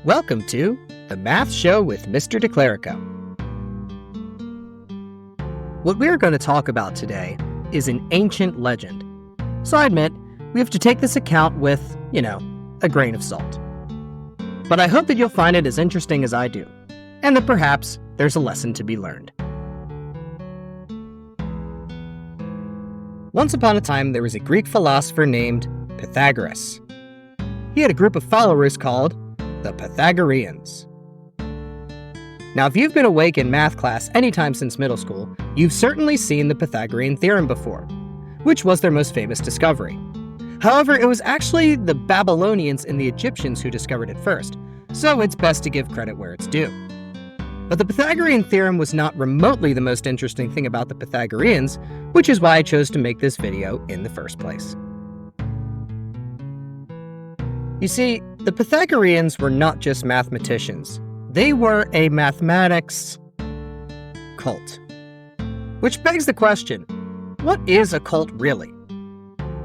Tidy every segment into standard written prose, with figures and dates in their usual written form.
Welcome to The Math Show with Mr. DeClerico. What we're going to talk about today is an ancient legend. So I admit, we have to take this account with, a grain of salt. But I hope that you'll find it as interesting as I do, and that perhaps there's a lesson to be learned. Once upon a time, there was a Greek philosopher named Pythagoras. He had a group of followers called the Pythagoreans. Now, if you've been awake in math class anytime since middle school, you've certainly seen the Pythagorean theorem before, which was their most famous discovery. However, it was actually the Babylonians and the Egyptians who discovered it first, so it's best to give credit where it's due. But the Pythagorean theorem was not remotely the most interesting thing about the Pythagoreans, which is why I chose to make this video in the first place. You see, the Pythagoreans were not just mathematicians. They were a mathematics cult. Which begs the question, what is a cult really?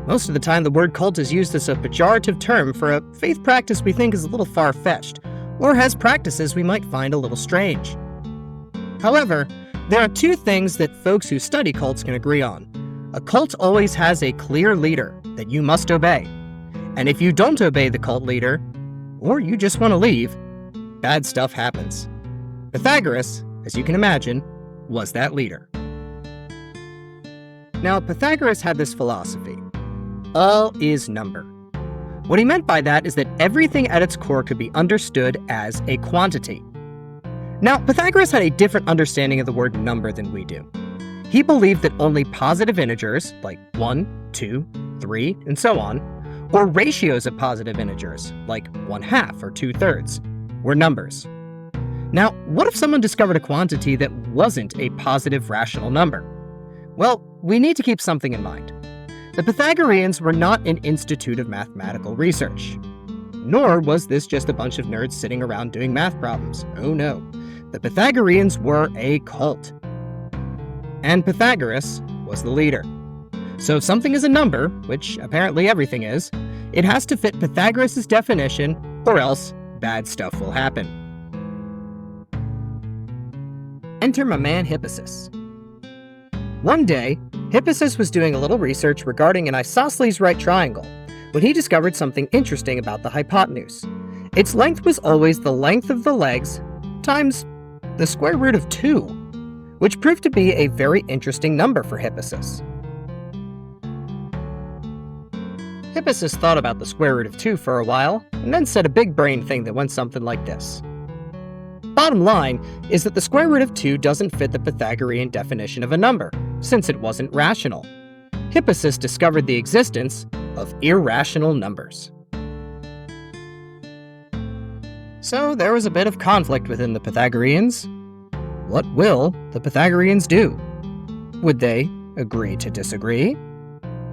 Most of the time, the word cult is used as a pejorative term for a faith practice we think is a little far-fetched, or has practices we might find a little strange. However, there are two things that folks who study cults can agree on. A cult always has a clear leader that you must obey. And if you don't obey the cult leader, or you just want to leave, bad stuff happens. Pythagoras, as you can imagine, was that leader. Now, Pythagoras had this philosophy: all is number. What he meant by that is that everything at its core could be understood as a quantity. Now, Pythagoras had a different understanding of the word number than we do. He believed that only positive integers, like 1, 2, 3, and so on, or ratios of positive integers, like 1/2 or 2/3, were numbers. Now, what if someone discovered a quantity that wasn't a positive rational number? Well, we need to keep something in mind. The Pythagoreans were not an institute of mathematical research. Nor was this just a bunch of nerds sitting around doing math problems. Oh no. The Pythagoreans were a cult. And Pythagoras was the leader. So if something is a number, which apparently everything is, it has to fit Pythagoras' definition, or else bad stuff will happen. Enter my man Hippasus. One day, Hippasus was doing a little research regarding an isosceles right triangle when he discovered something interesting about the hypotenuse. Its length was always the length of the legs times the square root of 2, which proved to be a very interesting number for Hippasus. Hippasus thought about the square root of 2 for a while, and then said a big brain thing that went something like this. Bottom line is that the square root of 2 doesn't fit the Pythagorean definition of a number, since it wasn't rational. Hippasus discovered the existence of irrational numbers. So there was a bit of conflict within the Pythagoreans. What will the Pythagoreans do? Would they agree to disagree?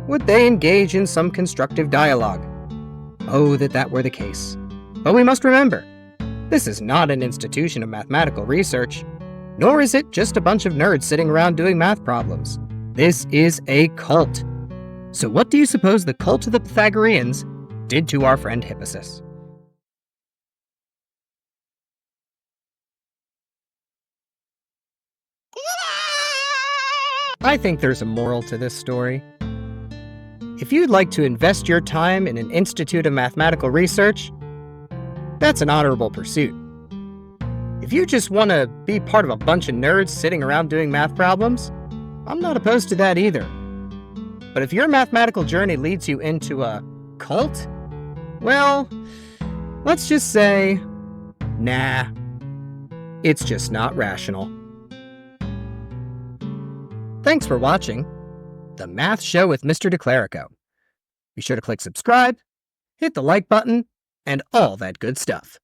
Would they engage in some constructive dialogue? Oh, that were the case. But we must remember, this is not an institution of mathematical research, nor is it just a bunch of nerds sitting around doing math problems. This is a cult. So what do you suppose the cult of the Pythagoreans did to our friend Hippasus? I think there's a moral to this story. If you'd like to invest your time in an institute of mathematical research, that's an honorable pursuit. If you just want to be part of a bunch of nerds sitting around doing math problems, I'm not opposed to that either. But if your mathematical journey leads you into a cult, well, let's just say, nah, it's just not rational. Thanks for watching The Math Show with Mr. DeClerico. Be sure to click subscribe, hit the like button, and all that good stuff.